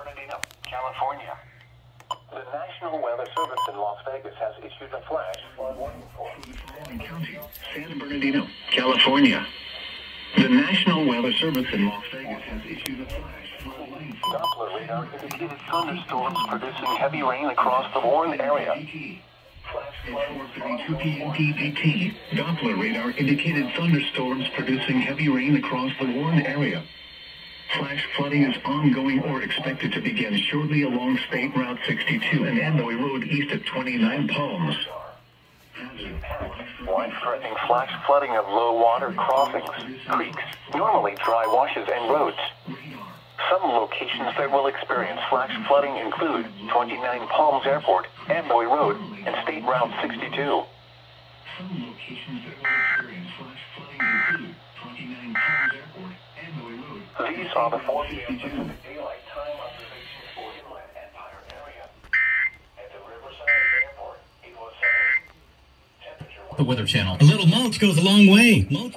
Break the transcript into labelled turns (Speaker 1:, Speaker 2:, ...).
Speaker 1: Bernardino, California. The National Weather Service in Las Vegas has issued a flash flood warning for County, San Bernardino, California. The National Weather Service in Las Vegas has issued a flash flood warning for Doppler radar indicated thunderstorms producing heavy rain across the warned area. At 4:32 p.m. PDT, Doppler radar indicated thunderstorms producing heavy rain across the warned area. Flash flooding is ongoing or expected to begin shortly along State Route 62 and NOAA Road east of 29 Palms. Life-threatening flash flooding of low water crossings, creeks, normally dry washes, and roads. Some locations that will experience flash flooding include 29 Palms Airport, NOAA Road, and State Route 62. Some locations that will experience flash flooding include 29 Palms Airport, NOAA Road. These are the 4 p.m. Pacific Daylight Time observations for Inland Empire area. At the Riverside Airport, 807.
Speaker 2: The Weather Channel. A little mulch goes a long way. Mulch.